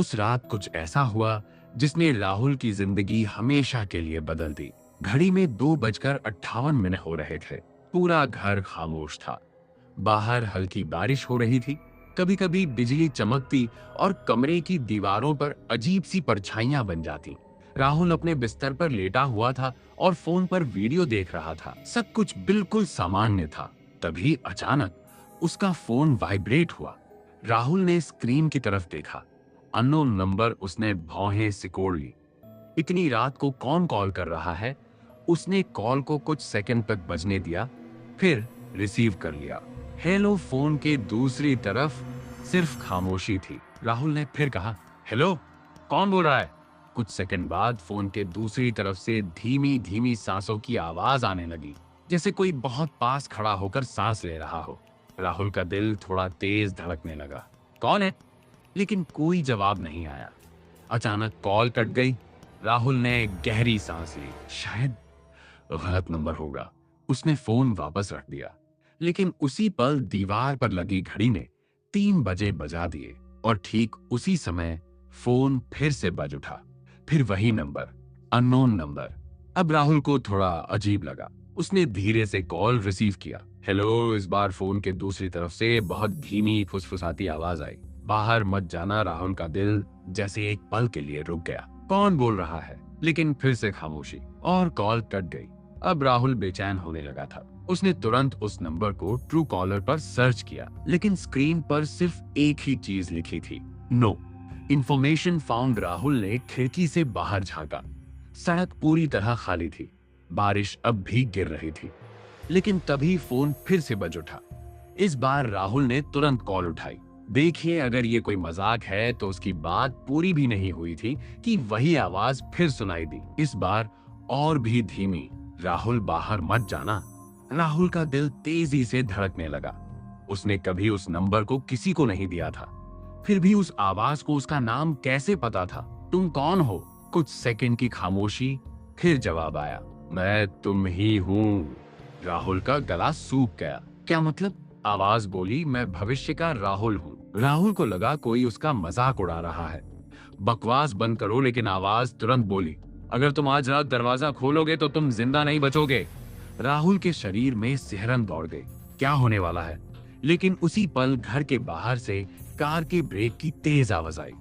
उस रात कुछ ऐसा हुआ जिसने राहुल की जिंदगी हमेशा के लिए बदल दी। घड़ी में 2:58 हो रहे थे। पूरा घर खामोश था। बाहर हल्की बारिश हो रही थी। कभी कभी बिजली चमकती और कमरे की दीवारों पर अजीब सी परछाइयां बन जाती। राहुल अपने बिस्तर पर लेटा हुआ था और फोन पर वीडियो देख रहा था। सब कुछ बिल्कुल सामान्य था। तभी अचानक उसका फोन वाइब्रेट हुआ। राहुल ने स्क्रीन की तरफ देखा। Unknown number. उसने भौहें सिकोड़ ली। इतनी रात को कौन कॉल कर रहा है? उसने कॉल को कुछ सेकंड तक बजने दिया, फिर रिसीव कर लिया। हेलो। फोन के दूसरी तरफ सिर्फ खामोशी थी। राहुल ने फिर कहा, हेलो, कौन बोल रहा है? कुछ सेकंड बाद फोन के दूसरी तरफ से धीमी धीमी सांसों की आवाज आने लगी, जैसे कोई बहुत पास खड़ा होकर सांस ले रहा हो। राहुल का दिल थोड़ा तेज धड़कने लगा। कौन है? लेकिन कोई जवाब नहीं आया। अचानक कॉल कट गई। राहुल ने गहरी सांस ली। शायद गलत नंबर होगा। उसने फोन वापस रख दिया। लेकिन उसी पल दीवार पर लगी घड़ी ने 3 बजे बजा दिए और ठीक उसी समय फोन फिर से बज उठा। फिर वही नंबर, अननोन नंबर। अब राहुल को थोड़ा अजीब लगा। उसने धीरे से कॉल रिसीव किया। हेलो। इस बार फोन के दूसरी तरफ से बहुत धीमी फुसफुसाती आवाज आई। बाहर मत जाना। राहुल का दिल जैसे एक पल के लिए रुक गया। कौन बोल रहा है? लेकिन फिर से खामोशी और कॉल कट गई। अब राहुल बेचैन होने लगा था। उसने तुरंत उस नंबर को ट्रू कॉलर पर सर्च किया, लेकिन स्क्रीन पर सिर्फ एक ही चीज लिखी थी, नो इंफॉर्मेशन फाउंड। राहुल ने खिड़की से बाहर झांका। सड़क पूरी तरह खाली थी। बारिश अब भी गिर रही थी। लेकिन तभी फोन फिर से बज उठा। इस बार राहुल ने तुरंत कॉल उठाई। देखिए, अगर ये कोई मजाक है तो उसकी बात पूरी भी नहीं हुई थी कि वही आवाज फिर सुनाई दी, इस बार और भी धीमी। राहुल, बाहर मत जाना। राहुल का दिल तेजी से धड़कने लगा। उसने कभी उस नंबर को किसी को नहीं दिया था। फिर भी उस आवाज को उसका नाम कैसे पता था? तुम कौन हो? कुछ सेकंड की खामोशी, फिर जवाब आया, मैं तुम ही हूँ। राहुल का गला सूख गया। क्या मतलब? आवाज बोली, मैं भविष्य का राहुल हूँ। राहुल को लगा कोई उसका मजाक उड़ा रहा है। बकवास बंद करो। लेकिन आवाज तुरंत बोली, अगर तुम आज रात दरवाजा खोलोगे तो तुम जिंदा नहीं बचोगे। राहुल के शरीर में सिहरन दौड़ गई। क्या होने वाला है? लेकिन उसी पल घर के बाहर से कार के ब्रेक की तेज आवाज आई।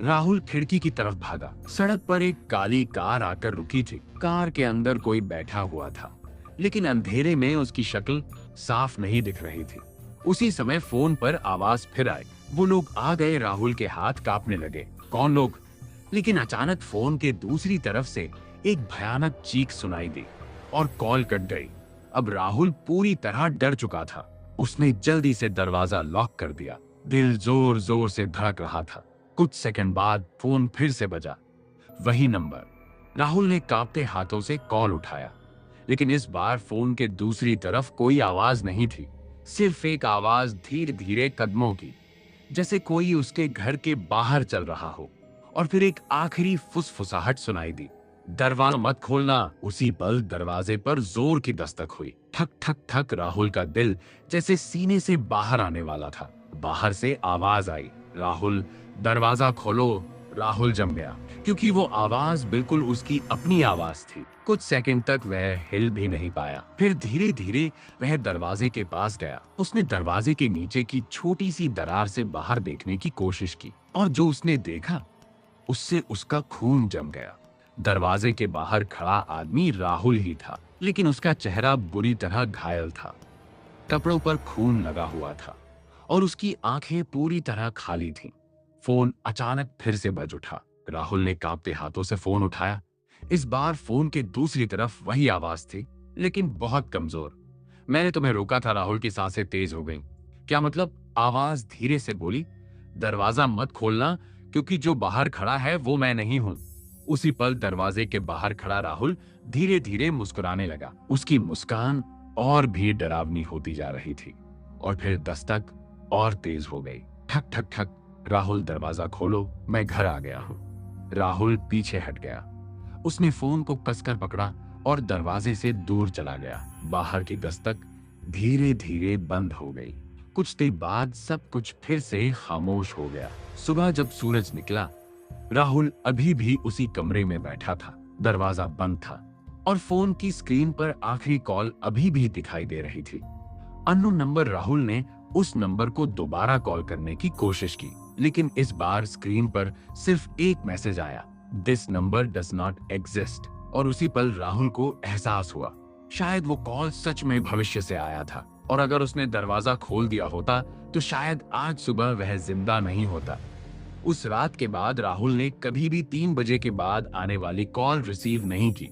राहुल खिड़की की तरफ भागा। सड़क पर एक काली कार आकर रुकी थी। कार के अंदर कोई बैठा हुआ था, लेकिन अंधेरे में उसकी शक्ल साफ नहीं दिख रही थी। उसी समय फोन पर आवाज फिर आई। वो लोग आ गए। राहुल के हाथ कांपने लगे। कौन लोग? लेकिन अचानक फोन के दूसरी तरफ से एक भयानक चीख सुनाई दी और कॉल कट गई। अब राहुल पूरी तरह डर चुका था। उसने जल्दी से दरवाजा लॉक कर दिया। दिल जोर जोर से धड़क रहा था। कुछ सेकंड बाद फोन फिर से बजा। वही नंबर। राहुल ने कांपते हाथों से कॉल उठाया, लेकिन इस बार फोन के दूसरी तरफ कोई आवाज नहीं थी। सिर्फ एक आवाज धीरे धीरे कदमों की, जैसे कोई उसके घर के बाहर चल रहा हो। और फिर एक आखिरी फुसफुसाहट सुनाई दी, दरवाजा मत खोलना। उसी पल दरवाजे पर जोर की दस्तक हुई। ठक ठक ठक। राहुल का दिल जैसे सीने से बाहर आने वाला था। बाहर से आवाज आई, राहुल दरवाजा खोलो। राहुल जम गया, क्योंकि वो आवाज बिल्कुल उसकी अपनी आवाज थी। कुछ सेकंड तक वह हिल भी नहीं पाया। फिर धीरे धीरे वह दरवाजे के पास गया। उसने दरवाजे के नीचे की छोटी सी दरार से बाहर देखने की कोशिश की, और जो उसने देखा उससे उसका खून जम गया। दरवाजे के बाहर खड़ा आदमी राहुल ही था, लेकिन उसका चेहरा बुरी तरह घायल था। कपड़ों पर खून लगा हुआ था और उसकी आंखें पूरी तरह खाली थीं। फोन अचानक फिर से बज उठा। राहुल ने कांपते हाथों से फोन उठाया। इस बार फोन के दूसरी तरफ वही आवाज थी, लेकिन बहुत कमजोर। मैंने तुम्हें रोका था। राहुल की सांसें तेज हो गईं। क्या मतलब? आवाज धीरे से बोली, दरवाजा मत खोलना, क्योंकि जो बाहर खड़ा है वो मैं नहीं हूं। उसी पल दरवाजे के बाहर खड़ा राहुल धीरे धीरे मुस्कुराने लगा। उसकी मुस्कान और भी डरावनी होती जा रही थी। और फिर दस्तक और तेज हो गई। ठक ठक ठक। राहुल दरवाजा खोलो, मैं घर आ गया हूं। राहुल पीछे हट गया। उसने फोन को कसकर पकड़ा और दरवाजे से दूर चला गया। बाहर की दस्तक धीरे धीरे बंद हो गई। कुछ देर बाद सब कुछ फिर से खामोश हो गया। सुबह जब सूरज निकला राहुल अभी भी उसी कमरे में बैठा था, दरवाजा बंद था और फोन की स्क्रीन पर आखिरी कॉल अभी भी दिखाई दे रही थी। Unknown number. राहुल ने उस नंबर को दोबारा कॉल करने की कोशिश की, लेकिन इस बार स्क्रीन पर सिर्फ एक मैसेज आया, this number does not exist. और उसी पल राहुल को एहसास हुआ, शायद वो कॉल सच में भविष्य से आया था और अगर उसने दरवाजा खोल दिया होता तो शायद आज सुबह वह जिंदा नहीं होता। उस रात के बाद राहुल ने कभी भी 3 बजे के बाद आने वाली कॉल रिसीव नहीं की।